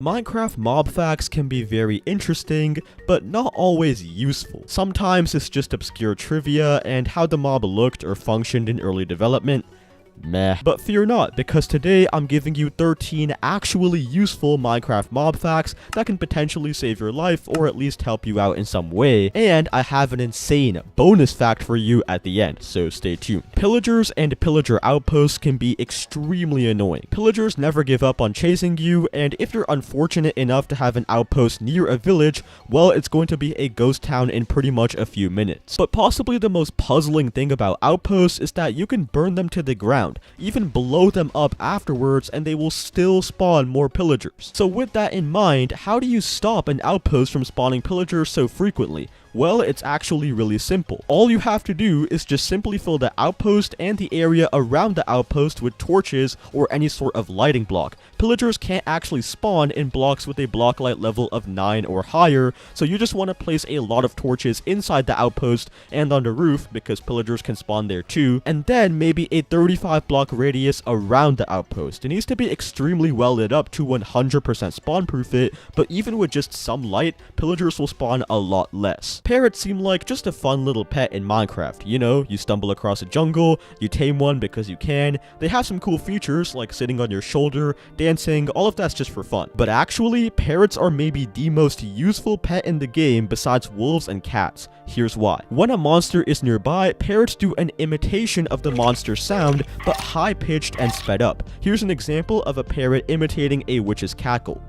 Minecraft mob facts can be very interesting, but not always useful. Sometimes it's just obscure trivia and how the mob looked or functioned in early development. Meh. But fear not, because today I'm giving you 13 actually useful Minecraft mob facts that can potentially save your life or at least help you out in some way, and I have an insane bonus fact for you at the end, so stay tuned. Pillagers and pillager outposts can be extremely annoying. Pillagers never give up on chasing you, and if you're unfortunate enough to have an outpost near a village, well, it's going to be a ghost town in pretty much a few minutes. But possibly the most puzzling thing about outposts is that you can burn them to the ground, even blow them up afterwards, and they will still spawn more pillagers. So with that in mind, how do you stop an outpost from spawning pillagers so frequently? Well, it's actually really simple. All you have to do is just simply fill the outpost and the area around the outpost with torches or any sort of lighting block. Pillagers can't actually spawn in blocks with a block light level of 9 or higher, so you just want to place a lot of torches inside the outpost and on the roof, because pillagers can spawn there too, and then maybe a 35 block radius around the outpost. It needs to be extremely well lit up to 100% spawn proof it, but even with just some light, pillagers will spawn a lot less. Parrots seem like just a fun little pet in Minecraft. You know, you stumble across a jungle, you tame one because you can. They have some cool features like sitting on your shoulder, dancing, all of that's just for fun. But actually, parrots are maybe the most useful pet in the game besides wolves and cats. Here's why. When a monster is nearby, parrots do an imitation of the monster's sound, but high-pitched and sped up. Here's an example of a parrot imitating a witch's cackle.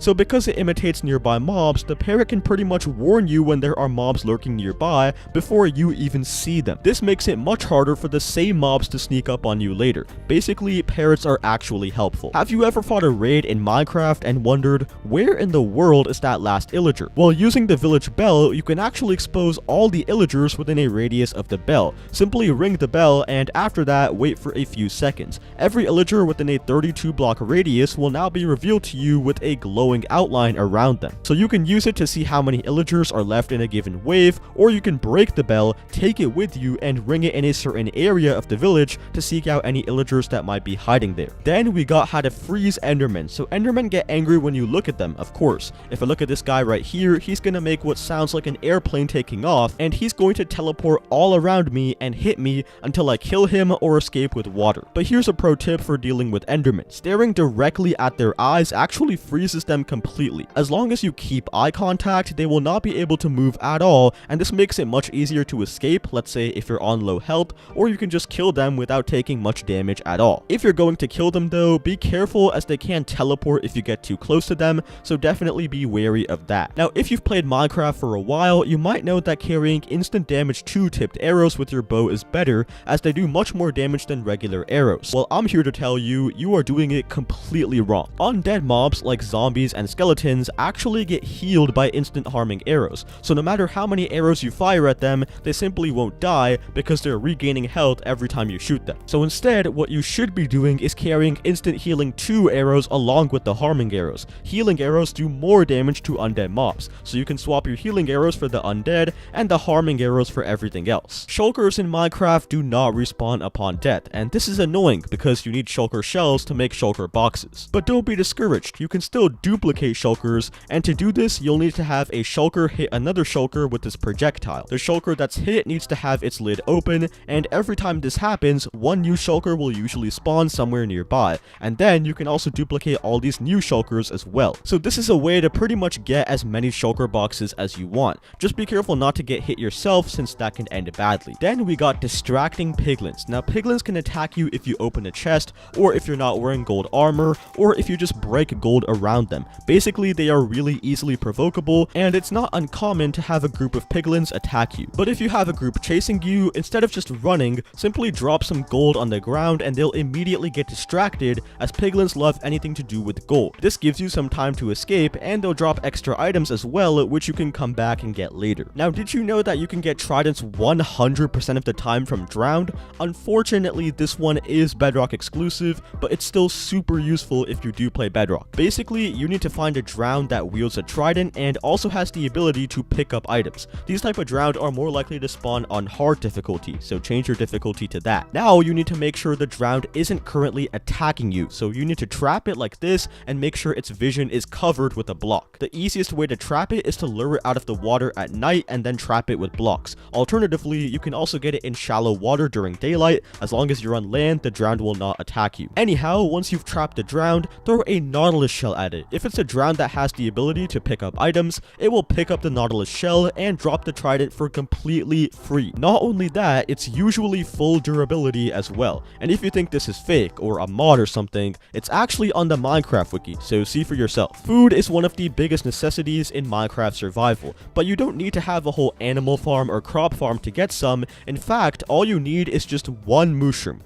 So because it imitates nearby mobs, the parrot can pretty much warn you when there are mobs lurking nearby before you even see them. This makes it much harder for the same mobs to sneak up on you later. Basically, parrots are actually helpful. Have you ever fought a raid in Minecraft and wondered, where in the world is that last illager? Well, using the village bell, you can actually expose all the illagers within a radius of the bell. Simply ring the bell, and after that, wait for a few seconds. Every illager within a 32 block radius will now be revealed to you with a glowing outline around them. So you can use it to see how many illagers are left in a given wave, or you can break the bell, take it with you, and ring it in a certain area of the village to seek out any illagers that might be hiding there. Then we got how to freeze endermen. So endermen get angry when you look at them, of course. If I look at this guy right here, he's gonna make what sounds like an airplane taking off, and he's going to teleport all around me and hit me until I kill him or escape with water. But here's a pro tip for dealing with endermen. Staring directly at their eyes actually freezes them completely. As long as you keep eye contact, they will not be able to move at all, and this makes it much easier to escape, let's say if you're on low health, or you can just kill them without taking much damage at all. If you're going to kill them though, be careful as they can teleport if you get too close to them, so definitely be wary of that. Now, if you've played Minecraft for a while, you might know that carrying instant damage 2 tipped arrows with your bow is better, as they do much more damage than regular arrows. Well, I'm here to tell you, you are doing it completely wrong. Undead mobs like zombies and skeletons actually get healed by instant harming arrows, so no matter how many arrows you fire at them, they simply won't die because they're regaining health every time you shoot them. So instead, what you should be doing is carrying instant healing 2 arrows along with the harming arrows. Healing arrows do more damage to undead mobs, so you can swap your healing arrows for the undead and the harming arrows for everything else. Shulkers in Minecraft do not respawn upon death, and this is annoying because you need shulker shells to make shulker boxes. But don't be discouraged, you can still duplicate shulkers, and to do this you'll need to have a shulker hit another shulker with this projectile. The shulker that's hit needs to have its lid open, and every time this happens, one new shulker will usually spawn somewhere nearby, and then you can also duplicate all these new shulkers as well. So this is a way to pretty much get as many shulker boxes as you want. Just be careful not to get hit yourself, since that can end badly. Then we got distracting piglins. Now piglins can attack you if you open a chest, or if you're not wearing gold armor, or if you just break gold around them. Basically, they are really easily provocable, and it's not uncommon to have a group of piglins attack you. But if you have a group chasing you, instead of just running, simply drop some gold on the ground and they'll immediately get distracted, as piglins love anything to do with gold. This gives you some time to escape, and they'll drop extra items as well, which you can come back and get later. Now, did you know that you can get tridents 100% of the time from drowned? Unfortunately, this one is Bedrock exclusive, but it's still super useful if you do play Bedrock. Basically, you need need to find a drowned that wields a trident and also has the ability to pick up items. These type of drowned are more likely to spawn on hard difficulty, so change your difficulty to that. Now you need to make sure the drowned isn't currently attacking you, so you need to trap it like this and make sure its vision is covered with a block. The easiest way to trap it is to lure it out of the water at night and then trap it with blocks. Alternatively, you can also get it in shallow water during daylight. As long as you're on land, the drowned will not attack you. Anyhow, once you've trapped the drowned, throw a nautilus shell at it. If it's a drowned that has the ability to pick up items, it will pick up the nautilus shell and drop the trident for completely free. Not only that, it's usually full durability as well. And if you think this is fake or a mod or something, it's actually on the Minecraft wiki, so see for yourself. Food is one of the biggest necessities in Minecraft survival, but you don't need to have a whole animal farm or crop farm to get some. In fact, all you need is just one mushroom.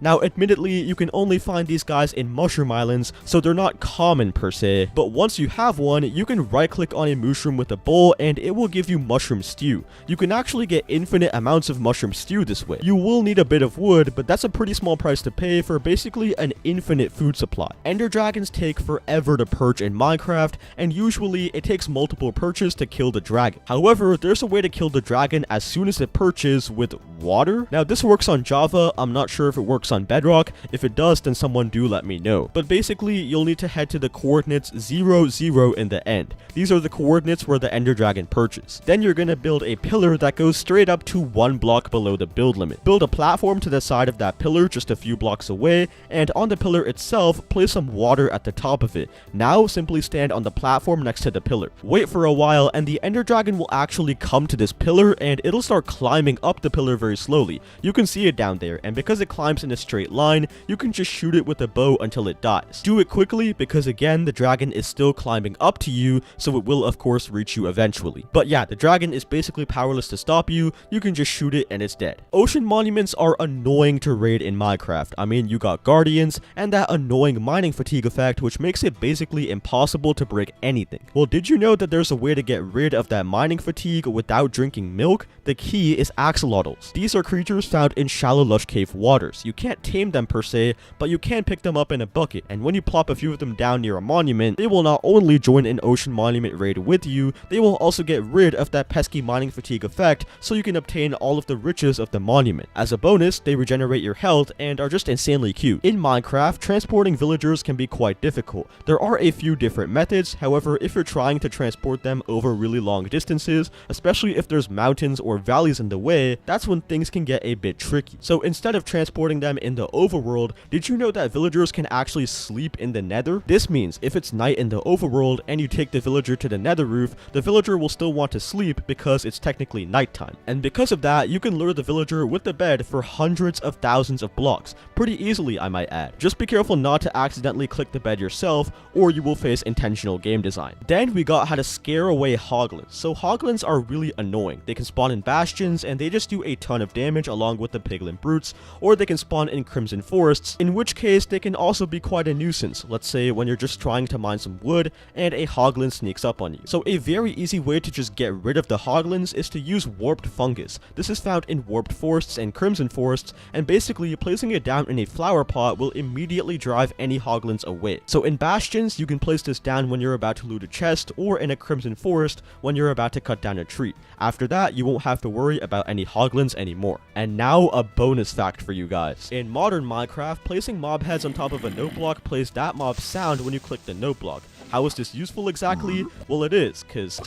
Now, admittedly, you can only find these guys in mushroom islands, so they're not common per se, but once you have one, you can right click on a mushroom with a bowl and it will give you mushroom stew. You can actually get infinite amounts of mushroom stew this way. You will need a bit of wood, but that's a pretty small price to pay for basically an infinite food supply. Ender dragons take forever to perch in Minecraft, and usually it takes multiple perches to kill the dragon. However, there's a way to kill the dragon as soon as it perches with water. Now, this works on Java. I'm not sure if it works on Bedrock. If it does, then someone do let me know. But basically, you'll need to head to the coordinates 0, 0 in the end. These are the coordinates where the Ender Dragon perches. Then you're gonna build a pillar that goes straight up to 1 block below the build limit. Build a platform to the side of that pillar just a few blocks away, and on the pillar itself, place some water at the top of it. Now, simply stand on the platform next to the pillar. Wait for a while, and the Ender Dragon will actually come to this pillar, and it'll start climbing up the pillar very slowly. You can see it down there, and because it climbs in a straight line, you can just shoot it with a bow until it dies. Do it quickly because again, the dragon is still climbing up to you, so it will of course reach you eventually. But yeah, the dragon is basically powerless to stop you. You can just shoot it and it's dead. Ocean monuments are annoying to raid in Minecraft. I mean, you got guardians and that annoying mining fatigue effect, which makes it basically impossible to break anything. Well, did you know that there's a way to get rid of that mining fatigue without drinking milk? The key is axolotls. These are creatures found in shallow lush cave waters. You can't tame them per se, but you can pick them up in a bucket, and when you plop a few of them down near a monument, they will not only join an ocean monument raid with you, they will also get rid of that pesky mining fatigue effect, so you can obtain all of the riches of the monument. As a bonus, they regenerate your health and are just insanely cute. In Minecraft, transporting villagers can be quite difficult. There are a few different methods, however, if you're trying to transport them over really long distances, especially if there's mountains or valleys in the way, that's when things can get a bit tricky. So instead of transporting them in the overworld, did you know that villagers can actually sleep in the nether? This means if it's night in the overworld and you take the villager to the nether roof, the villager will still want to sleep because it's technically nighttime. And because of that, you can lure the villager with the bed for hundreds of thousands of blocks. Pretty easily, I might add. Just be careful not to accidentally click the bed yourself, or you will face intentional game design. Then we got how to scare away hoglins. So hoglins are really annoying. They can spawn in bastions and they just do a ton of damage along with the piglin brutes, or they can spawn in crimson forests, in which case they can also be quite a nuisance. Let's say when you're just trying to mine some wood and a hoglin sneaks up on you. So a very easy way to just get rid of the hoglins is to use warped fungus. This is found in warped forests and crimson forests, and basically placing it down in a flower pot will immediately drive any hoglins away. So in bastions, you can place this down when you're about to loot a chest, or in a crimson forest when you're about to cut down a tree. After that, you won't have to worry about any hoglins anymore. And now a bonus fact for you guys. In modern Minecraft, placing mob heads on top of a note block plays that mob's sound when you click the note block. How is this useful exactly? Well, it is, cause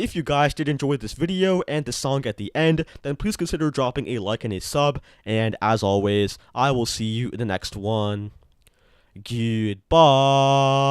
if you guys did enjoy this video and the song at the end, then please consider dropping a like and a sub, and as always, I will see you in the next one. Goodbye.